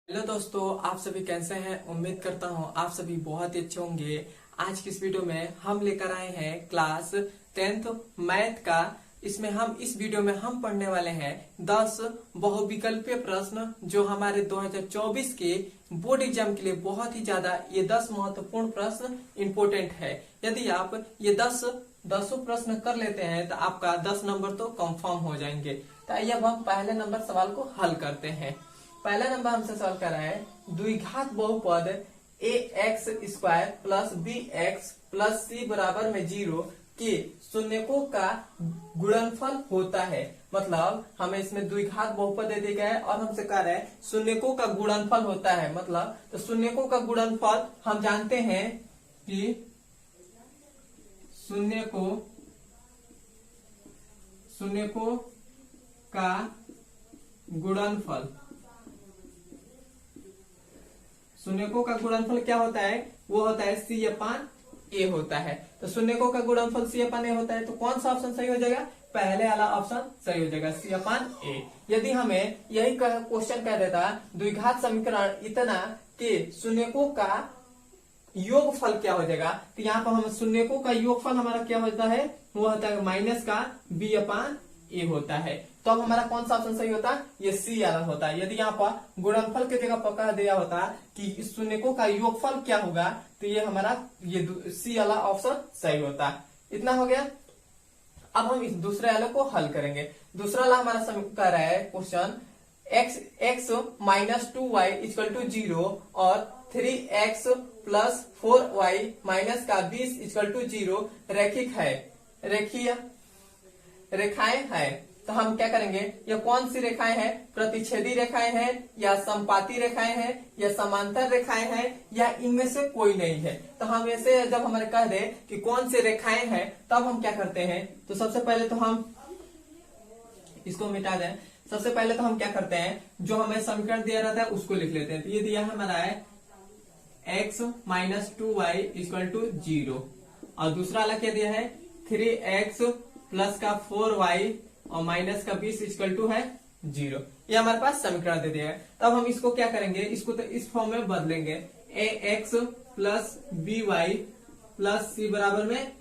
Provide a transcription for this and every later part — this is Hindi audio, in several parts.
हेलो दोस्तों, आप सभी कैसे हैं। उम्मीद करता हूं आप सभी बहुत ही अच्छे होंगे। आज की इस वीडियो में हम लेकर आए हैं क्लास 10th मैथ का। इसमें इस वीडियो में हम पढ़ने वाले हैं 10 बहुविकल्पीय प्रश्न जो हमारे 2024 के बोर्ड एग्जाम के लिए बहुत ही ज्यादा ये 10 महत्वपूर्ण प्रश्न इम्पोर्टेंट है। यदि आप ये 10 प्रश्न कर लेते हैं तो आपका 10 नंबर तो कंफर्म हो जाएंगे। तो आइए अब हम पहले नंबर सवाल को हल करते हैं। पहला नंबर हमसे सवाल कर रहा है, द्विघात बहुपद a x square plus b x plus c बराबर में 0 के शून्यकों का गुणनफल होता है। मतलब हमें इसमें द्विघात बहुपद दे दिया गया है और हमसे कह रहा है शून्यकों का गुणनफल होता है। मतलब तो शून्यकों का गुणनफल हम जानते हैं कि शून्यकों का गुणनफल, शून्यकों का गुणनफल क्या होता है? वो होता है सी अपान ए होता है। तो शून्यकों का गुणनफल सी अपान ए होता है, तो कौन सा ऑप्शन सही हो जाएगा? पहले वाला ऑप्शन सही हो जाएगा, सी अपान ए। यदि हमें यही क्वेश्चन कह देता द्विघात समीकरण इतना कि शून्यकों का योगफल क्या हो जाएगा, तो यहाँ पर हम शून्यकों का योगफल हमारा क्या होता है? वो होता है माइनस का बी अपान ए होता है। तो अब हमारा कौन सा ऑप्शन सही होता? ये सी वाला होता है। यदि यहाँ पर गुणनफल की जगह पर कह दिया होता कि इस शून्यकों का योगफल क्या होगा, तो ये हमारा ये सी वाला ऑप्शन सही होता। इतना हो गया। अब हम इस दूसरे वाले को हल करेंगे। दूसरा वाला हमारा कह रहा है question x minus 2y equal to 0 और 3x प्लस 4y माइनस का 20 इक्वल टू 0 रेखीय रेखाएं हैं। तो हम क्या करेंगे? ये कौन सी रेखाएं हैं? प्रतिच्छेदी रेखाएं हैं या समपाती रेखाएं हैं या समांतर रेखाएं हैं या इनमें से कोई नहीं है। तो हम ऐसे जब हमारे कह दे कि कौन सी रेखाएं हैं, तब हम क्या करते हैं? तो सबसे पहले तो हम इसको मिटा दें। सबसे पहले तो हम क्या करते हैं, जो हमें समीकरण दिया रहता है उसको लिख लेते हैं। तो ये दिया हमारा है x minus 2y equal to 0 और दूसरा वाला क्या दिया है? 3x प्लस का 4y और माइनस का 20 इक्वल टू है 0। ये हमारे पास समीकरण दे दिया है। तब हम इसको क्या करेंगे? इसको तो इस फॉर्म में बदलेंगे, ax plus by plus c बराबर में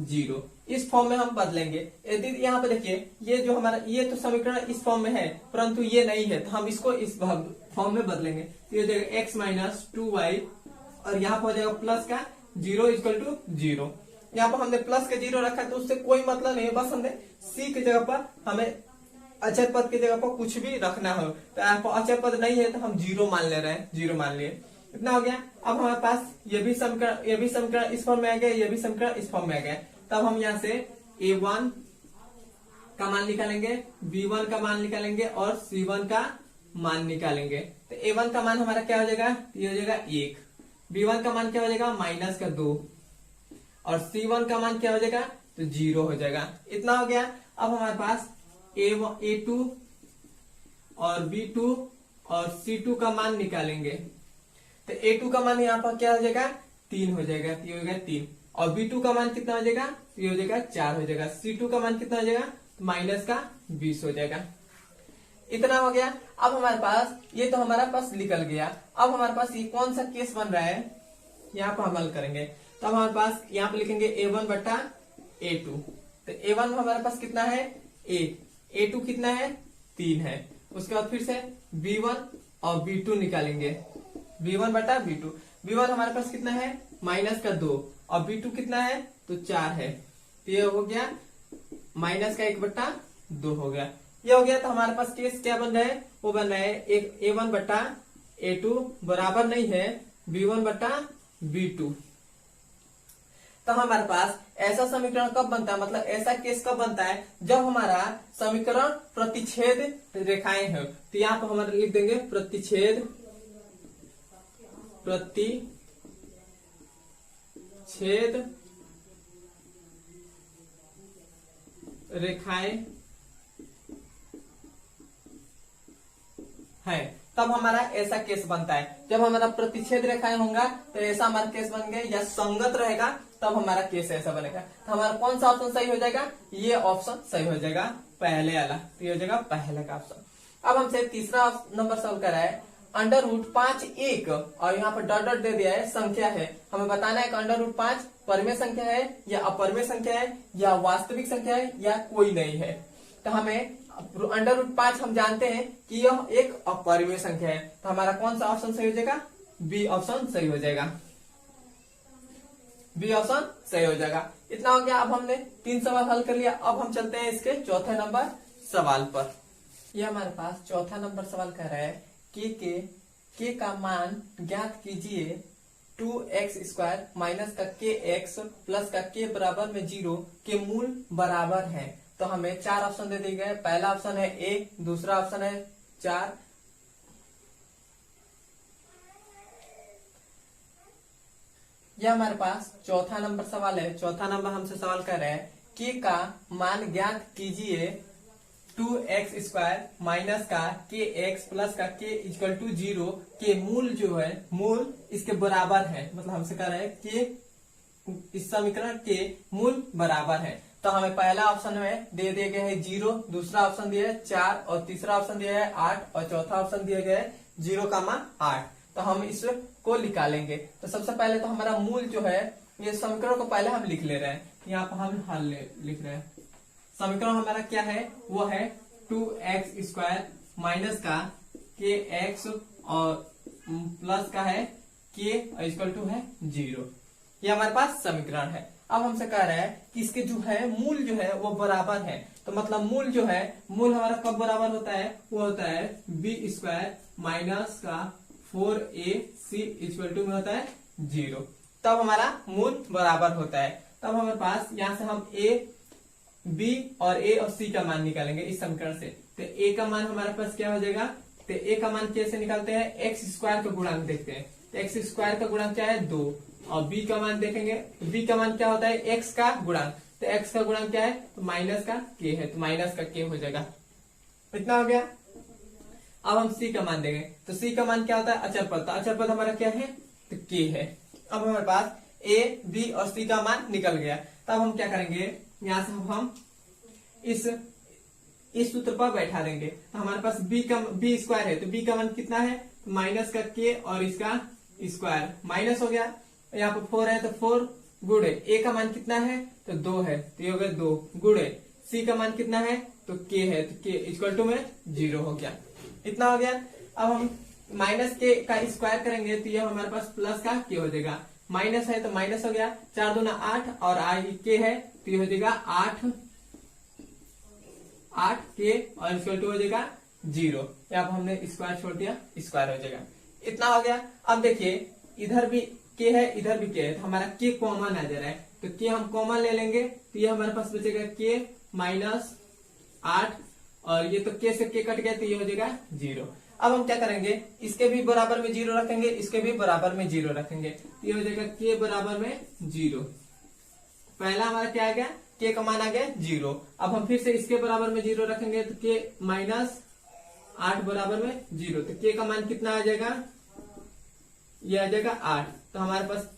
0। इस फॉर्म में हम बदलेंगे। यदि यहाँ पे देखिए ये जो हमारा ये तो समीकरण इस फॉर्म में है, परंतु ये नहीं है, तो हम इसको इस फॉर्म में बदलेंगे। तो ये हो जाएगा x माइनस 2y और यहाँ पर हो जाएगा प्लस का 0 इक्वल टू 0। यहाँ पर हमने प्लस का 0 रखा है तो उससे कोई मतलब नहीं है, बस हमने c की जगह पर हमें अचर पद की जगह पर कुछ भी रखना हो। तो यहाँ पर अचर पद नहीं है तो हम 0 मान ले रहे हैं, 0 मान लिए। इतना हो गया। अब हमारे पास ये भी समीकरण इस फॉर्म में आ गया, ये भी समीकरण इस फॉर्म में आ गया। तब हम यहाँ से a1 का मान निकालेंगे, b1 का मान निकालेंगे और c1 का मान निकालेंगे। तो a1 का मान हमारा क्या हो जाएगा? ये हो जाएगा 1। b1 का मान क्या हो जाएगा? माइनस का 2 और c1 का मान क्या हो जाएगा? तो 0 हो जाएगा। इतना हो गया। अब हमारे पास a2 और b2 और c2 का मान निकालेंगे। तो a2 का मान यहाँ पर क्या हो जाएगा? 3 हो जाएगा, ये हो गया 3। और b2 का मान कितना हो जाएगा? ये हो जाएगा 4 हो जाएगा। c2 का मान कितना हो जाएगा? माइनस का 20 हो जाएगा। इतना हो गया। अब हमारे पास ये तो हमारा पास निकल गया। अब हमारे पास ये कौन सा केस बन रहा है, यहाँ पर हम हल करेंगे। तो हमारे पास यहाँ पे लिखेंगे a1 बटा a2। तो a1 हमारे पास कितना है? a2 कितना है? 3 है। उसके बाद फिर से b1 और b2 निकालेंगे, b1 बटा b2। b1 हमारे पास कितना है? माइनस का 2 और b2 कितना है? तो 4 है। तो ये हो गया माइनस का 1 बटा 2 हो गया। ये हो गया। तो हमारे पास केस क्या बन रहा है? वो बन रहा है एक a1 बटा a2 बराबर नहीं है b1 बटा b2। तो हमारे पास ऐसा समीकरण कब बनता है, मतलब ऐसा केस कब बनता है? जब हमारा समीकरण प्रतिच्छेद रेखाएं हैं। तो यहाँ पर हमारे लिख देंगे प्रतिच्छेद रेखाएं है। तब हमारा ऐसा केस बनता है। जब हमारा प्रतिच्छेद रेखाएं होगा तो ऐसा हमारा केस बन गया, या संगत रहेगा तब हमारा केस ऐसा बनेगा। तो हमारा कौन सा ऑप्शन सही हो जाएगा? ये ऑप्शन सही हो जाएगा, पहले वाला। तो ये हो जाएगा पहले का ऑप्शन। अब हमसे तीसरा नंबर सॉल्व करा है, √5 एक और यहाँ पर डॉट डॉट दे दिया है, संख्या है। हमें बताना है कि √5 परमेय संख्या है या अपरमेय संख्या है या वास्तविक संख्या है या कोई नहीं है। तो हमें √5 हम जानते हैं कि यह एक अपरिमेय संख्या है, तो हमारा कौन सा ऑप्शन सही हो जाएगा? बी ऑप्शन सही हो जाएगा। बी ऑप्शन सही हो जाएगा। इतना हो गया। अब हमने 3 सवाल हल कर लिया। अब हम चलते हैं इसके चौथे नंबर सवाल पर। यह हमारे पास चौथा नंबर सवाल कह रहा है के का मान ज्ञात कीजिए 2x² माइनस का kx प्लस का k बराबर में 0 के मूल बराबर है। तो हमें 4 ऑप्शन दे दिए गए। पहला ऑप्शन है ए, दूसरा ऑप्शन है 4, यह हमारे पास चौथा नंबर सवाल है। चौथा नंबर हमसे सवाल कर रहे हैं के का मान ज्ञात कीजिए 2x² माइनस का kx प्लस का k इक्वल टू 0 के मूल जो है मूल इसके बराबर है। मतलब हमसे कह रहे हैं कि इस समीकरण के मूल बराबर है। तो हमें पहला ऑप्शन में दे दिए गए है 0, दूसरा ऑप्शन दिया है 4 और तीसरा ऑप्शन दिया है 8 और चौथा ऑप्शन दिया गया है 0,8। तो हम इसको निकालेंगे। तो सबसे पहले तो हमारा मूल जो है ये समीकरण को पहले हम लिख ले रहे हैं। यहाँ पर हम हल लिख रहे हैं। समीकरण हमारा क्या है? वो है 2x² माइनस का kx और प्लस का है k इक्वल टू है 0। ये हमारे पास समीकरण है। अब हमसे कह रहा है कि इसके जो है मूल जो है वो बराबर है। तो मतलब मूल जो है मूल हमारा कब बराबर होता है? वो होता है b² माइनस का 4ac इक्वल टू में होता है 0। तब हमारा मूल बराबर होता है। तब हमारे पास यहाँ से हम a, b और a और c का मान निकालेंगे इस समीकरण से। तो a का मान हमारे पास क्या हो जाएगा? तो a का मान कैसे निकालते हैं? x² का गुणांक देखते हैं। तो x² का गुणांक क्या है? 2। और b का मान देखेंगे तो b का मान क्या होता है? x का गुणांक। तो x का गुणांक क्या है? तो माइनस का k है, तो माइनस का k हो जाएगा। इतना हो गया। अब हम c का मान देंगे। तो c का मान क्या होता है? अचर पद। तो अचर पद हमारा क्या है? तो k है। अब हमारे पास a, b और c का मान निकल गया। तब हम क्या करेंगे? यहाँ से हम इस सूत्र पर बैठा देंगे। तो हमारे पास b² है, तो b का मान कितना है? तो माइनस का k और इसका स्क्वायर माइनस हो गया। यहाँ पर 4 है तो 4 गुणे a का मान कितना है? तो 2 है, तो ये हो गया 2 गुणे c का मान कितना है? तो k है, तो k इक्वल टू में 0 हो गया। इतना हो गया। अब हम माइनस k का स्क्वायर करेंगे तो ये हमारे पास प्लस का k हो जाएगा। माइनस है तो माइनस हो गया, 4 दूना 8 और k है तो ये हो जाएगा 8k और इक्वल टू हो जाएगा 0। यहाँ पर हमने स्क्वायर छोड़ दिया, स्क्वायर हो जाएगा। इतना हो गया। अब देखिए इधर भी k है इधर भी k है, तो हमारा k कॉमन आ जा रहा है। तो k हम कॉमन ले लेंगे तो ये हमारे पास बचेगा k माइनस 8 और ये तो k से k कट गया तो ये हो जाएगा 0। अब हम क्या करेंगे? इसके भी बराबर में 0 रखेंगे, इसके भी बराबर में 0 रखेंगे तो ये हो जाएगा k बराबर में 0। पहला हमारा क्या आ गया? k का मान आ गया 0। अब हम फिर से इसके बराबर में 0 रखेंगे तो k माइनस 8 बराबर में 0। तो k का मान कितना आ जाएगा? ये आ जाएगा 8। तो हमारे पास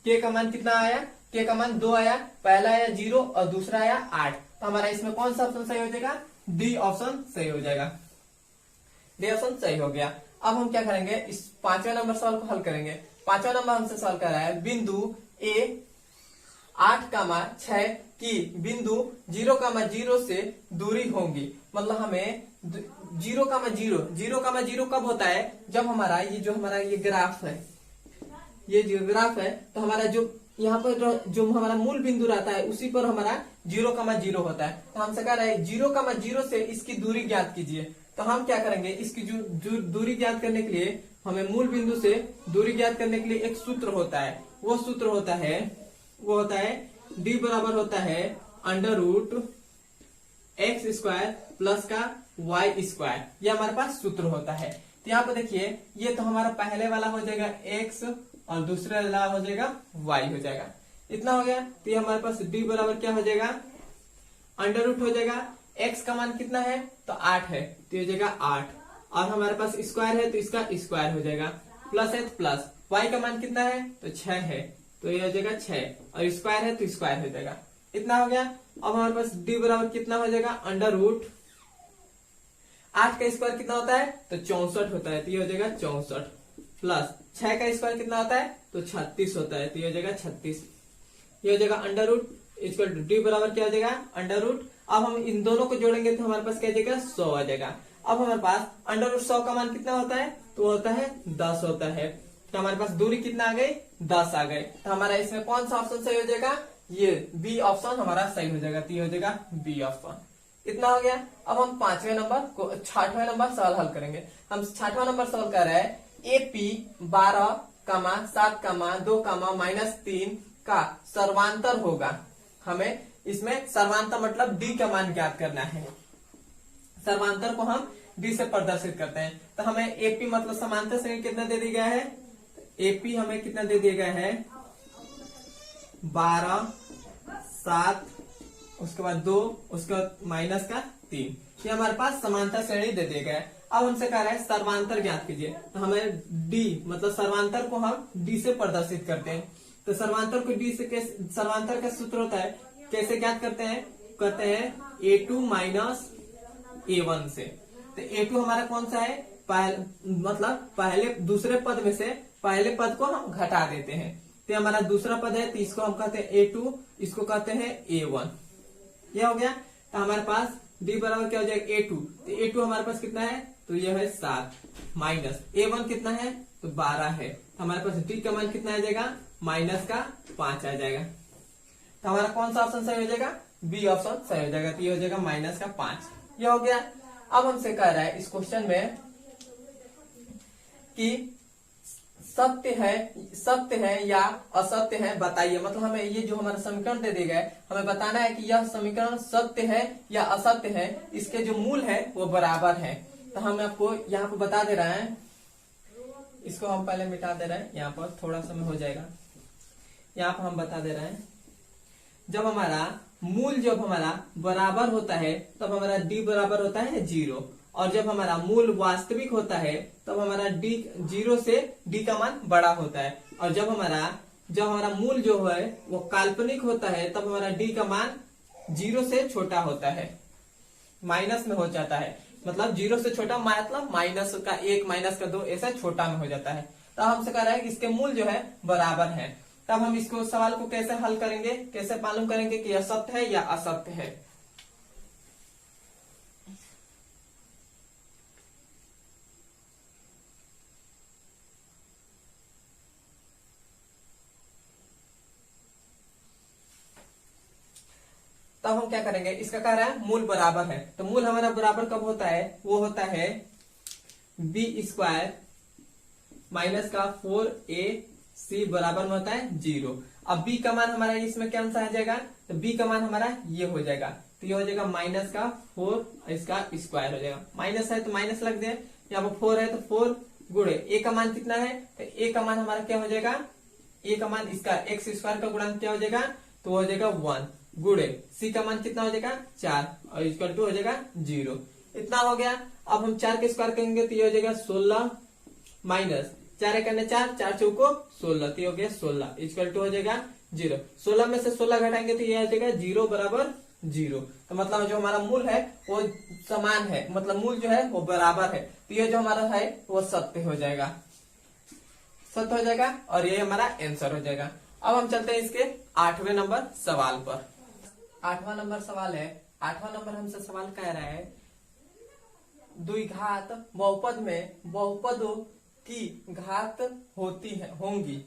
k का मान कितना आया? k का मान 2 आया। पहला आया 0 और दूसरा आया 8। तो हमारा इसमें कौन सा ऑप्शन सही हो जाएगा? डी ऑप्शन सही हो जाएगा। डी ऑप्शन सही हो गया। अब हम क्या करेंगे? इस 5वें नंबर सवाल को हल करेंगे। 5वां नंबर हमसे सवाल कर रहा है बिंदु a 8,6 की बिंदु 0,0 से दूरी होंगी। मतलब हमें 0,0 कब होता है? जब हमारा ये ग्राफ है, ये जो ग्राफ है तो हमारा जो यहाँ पर जो हमारा मूल बिंदु रहता है उसी पर हमारा 0,0 होता है। तो हमसे कह रहा है 0,0 से इसकी दूरी ज्ञात कीजिए। तो हम क्या करेंगे? इसकी जो दूरी ज्ञात करने के लिए हमें मूल बिंदु से दूरी ज्ञात करने के लिए एक सूत्र होता है। वो सूत्र होता है d बराबर होता है √x² प्लस का y²। ये हमारे पास सूत्र होता है। तो यहाँ पर देखिए ये तो हमारा पहले वाला हो जाएगा x और दूसरा वाला हो जाएगा y हो जाएगा। इतना हो गया। तो ये हमारे पास d बराबर क्या हो जाएगा? √ हो जाएगा। x का मान कितना है? तो 8 है, तो ये हो जाएगा 8 और हमारे पास स्क्वायर है तो इसका स्क्वायर हो जाएगा। प्लस है तो प्लस। y का मान कितना है? तो 6 है, तो ये हो जाएगा 6 और स्क्वायर है तो स्क्वायर हो जाएगा। इतना हो गया। अब हमारे पास d बराबर कितना हो जाएगा? 8 का स्क्वायर कितना होता है, तो 64 होता है, तो ये हो जाएगा 64, प्लस 6 का स्क्वायर कितना होता है, तो 36 होता है, तो ये हो जाएगा 36। ये हो जाएगा under root equal to D बराबर क्या हो जाएगा, अंडर रूट। अब हम इन दोनों को जोड़ेंगे तो हमारे पास क्या आ जाएगा, 100 आ जाएगा। अब हमारे पास अंडर रूट 100 का मान कितना होता है, तो होता है 10 होता है। तो हमारे पास दूरी कितना आ गई, 10 आ गए। तो हमारा इसमें कौन सा ऑप्शन सही हो जाएगा, ये बी ऑप्शन हमारा सही हो जाएगा, तो ये हो जाएगा बी ऑप्शन। इतना हो गया। अब हम 5वें नंबर को 6वां नंबर सवाल हल करेंगे। हम 6वां नंबर सवाल कर रहे हैं एपी 12, 7, 2, -3 का सर्वांतर होगा। हमें इसमें सर्वांतर मतलब डी का मान ज्ञात करना है। सर्वांतर को हम डी से प्रदर्शित करते हैं। तो हमें एपी मतलब समांतर श्रेणी कितना दे दिया गया है, एपी हमें कितना दे दिया गया है, 12, 7, उसके बाद 2, उसके बाद -3। ये हमारे पास समांतर श्रेणी दे दिया गया है। अब हमसे कह रहा है सर्वांतर ज्ञात कीजिए। तो हमें डी मतलब सर्वांतर को हम डी से प्रदर्शित करते हैं। तो सर्वांतर को डी से कैसे, सर्वांतर का सूत्र होता है, कैसे ज्ञात करते हैं, करते हैं A2 माइनस A1 से। तो A2 हमारा कौन सा है, मतलब पहले दूसरे पद में से पहले पद को हम घटा देते हैं। तो हमारा दूसरा पद है, तो इसको हम कहते हैं A2, इसको कहते हैं A1। ये हो गया। तो हमारे पास D बराबर क्या हो जाएगा, A2। तो A2 हमारे पास कितना है, तो यह है 7, माइनस A1 कितना है, तो 12 है। तो हमारे पास D का मान कितना आ जाएगा, -5 आ जाएगा। तो हमारा कौन सा ऑप्शन सही हो जाएगा, बी ऑप्शन सही हो जाएगा। तो ये हो जाएगा -5। ये हो गया। अब हमसे कह रहा है इस क्वेश्चन में कि सत्य है या असत्य है बताइए। मतलब हमें ये जो हमारा समीकरण दे दिया गया, हमें बताना है कि यह समीकरण सत्य है या असत्य है, इसके जो मूल है वो बराबर है। तो हम आपको यहाँ पर बता दे रहे हैं, इसको हम पहले मिटा दे रहे हैं, यहाँ पर थोड़ा समय हो जाएगा। यहाँ पर हम बता दे रहे हैं, जब हमारा मूल जब हमारा बराबर होता है तब हमारा डी बराबर होता है 0, और जब हमारा मूल वास्तविक होता है तब हमारा डी 0 से डी का मान बड़ा होता है, और जब हमारा मूल जो है वो काल्पनिक होता है तब हमारा डी का मान 0 से छोटा होता है, माइनस में हो जाता है। मतलब 0 से छोटा मतलब -1, -2 ऐसा छोटा में हो जाता है। तो हमसे कह रहा है कि इसके मूल जो है बराबर है। तब हम इसको सवाल को कैसे हल करेंगे, कैसे मालूम करेंगे कि यह सत्य है या असत्य है। तब हम क्या करेंगे, इसका कह रहा है मूल बराबर है। तो मूल हमारा बराबर कब होता है, वो होता है b² माइनस का 4ac बराबर में होता है 0। अब b का मान हमारा इसमें क्या आंसर आ जाएगा, तो b का मान हमारा ये हो जाएगा। तो ये हो जाएगा -4 इसका स्क्वायर हो जाएगा। माइनस है तो माइनस लग जाए, यहाँ पर 4 है तो 4 गुणे a का मान कितना है, तो a का मान हमारा क्या हो जाएगा, a का मान इसका x² का गुणांक क्या हो जाएगा, तो हो जाएगा 1 गुणे c का मान कितना हो जाएगा 4 और इक्वल टू हो जाएगा 0। इतना हो गया। अब हम 4 के स्क्वायर करेंगे तो ये हो जाएगा 16 माइनस 4 करने 4 चौको 16, तो ये हो गया 16 इक्वल टू हो जाएगा 0। 16 में से 16 घटाएंगे तो ये आ जाएगा 0 बराबर 0। तो मतलब जो हमारा मूल है वो समान है, मतलब मूल जो है वो बराबर है। तो ये जो हमारा है वो सत्य हो जाएगा, सत्य हो जाएगा और ये हमारा आंसर हो जाएगा। अब हम चलते हैं इसके 8वें नंबर सवाल पर। 8वां नंबर सवाल है, 8वां नंबर हमसे सवाल कह रहा है द्विघात बहुपद में बहुपदों की घात होंगी।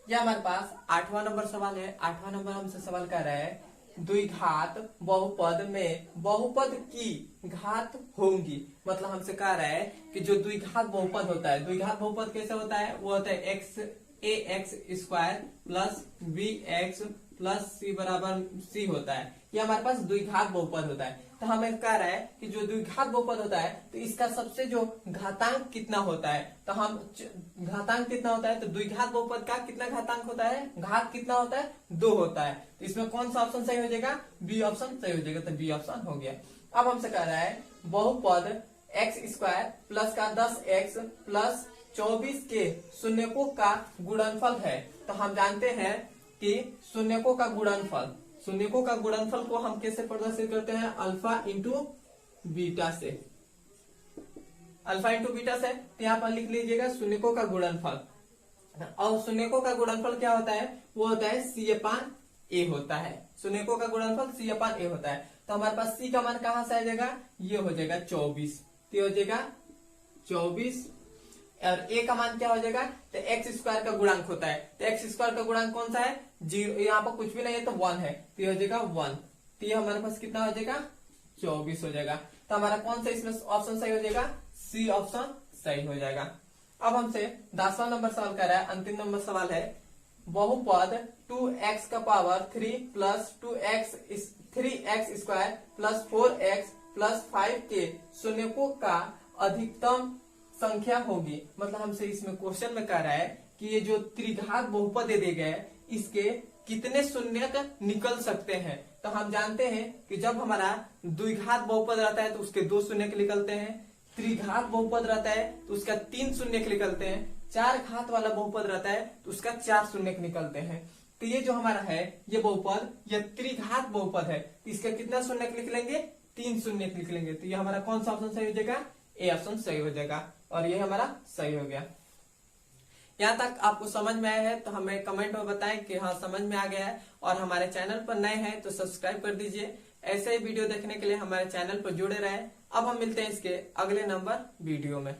यह हमारे पास 8वां नंबर सवाल है। 8वां नंबर हमसे सवाल कर रहा है द्विघात बहुपद में बहुपद की घात होंगी। मतलब हमसे कह रहा है कि जो द्विघात बहुपद होता है, द्विघात बहुपद कैसे होता है, वो होता है ax² plus bx plus c बराबर c होता है। ये हमारे पास द्विघात बहुपद होता है। तो हमें कह रहा है कि जो द्विघात बहुपद होता है तो इसका सबसे जो घातांक कितना होता है, तो हम घातांक कितना होता है, तो द्विघात बहुपद का कितना घातांक होता है, घात कितना होता है 2 होता है। तो इसमें कौन सा ऑप्शन सही हो जाएगा, बी ऑप्शन सही हो जाएगा। तो बी ऑप्शन हो गया। अब हमसे कह रहा है बहुपद x² प्लस का 10x प्लस 24 के शून्यकों का गुणनफल है। तो हम जानते हैं कि शून्यकों का गुणनफल को हम कैसे प्रदर्शित करते हैं, अल्फा इंटू बीटा से, अल्फा इंटू बीटा से। तो यहाँ पर लिख लीजिएगा शून्यकों का गुणनफल, और शून्यकों का गुणनफल क्या होता है, वो होता है सी अपान ए होता है। शून्यकों का गुणनफल सी अपान ए होता है। तो हमारे पास सी का मान कहां से आ जाएगा, ये हो जाएगा 24, तो हो जाएगा 24, और ए का मान क्या हो जाएगा, तो एक्स स्क्वायर का गुणांक होता है। तो एक्स स्क्वायर का गुणांक कौन सा है, 0, यहाँ पर कुछ भी नहीं है तो 1 है, तो ये हो जाएगा 1। तो ये हमारे पास कितना हो जाएगा, 24 हो जाएगा। तो हमारा कौन सा इसमें ऑप्शन सही हो जाएगा, सी ऑप्शन सही हो जाएगा। अब हमसे 10वां नंबर सवाल कर रहा है, अंतिम नंबर सवाल है, बहुपद 2x का power 3 plus 3x square plus 4x plus 5 के शून्यकों का अधिकतम संख्या होगी। मतलब हमसे इसमें क्वेश्चन में कह रहा है कि ये जो त्रिघात बहुपद दे गए इसके कितने शून्यक निकल सकते हैं। तो हम जानते हैं कि जब हमारा द्विघात बहुपद रहता है तो उसके 2 शून्यक निकलते हैं, त्रिघात बहुपद रहता है तो उसका 3 शून्यक निकलते हैं, 4 घात वाला बहुपद रहता है तो उसका 4 शून्यक निकलते हैं। तो ये जो हमारा है ये बहुपद, ये त्रिघात बहुपद है, इसका कितना शून्यक निकलेंगे, 3 शून्यक निकलेंगे। तो ये हमारा कौन सा ऑप्शन सही हो जाएगा, ए ऑप्शन सही हो जाएगा, और ये हमारा सही हो गया। यहाँ तक आपको समझ में आया है तो हमें कमेंट में बताएं कि हाँ समझ में आ गया है, और हमारे चैनल पर नए हैं तो सब्सक्राइब कर दीजिए। ऐसे ही वीडियो देखने के लिए हमारे चैनल पर जुड़े रहें। अब हम मिलते हैं इसके अगले नंबर वीडियो में।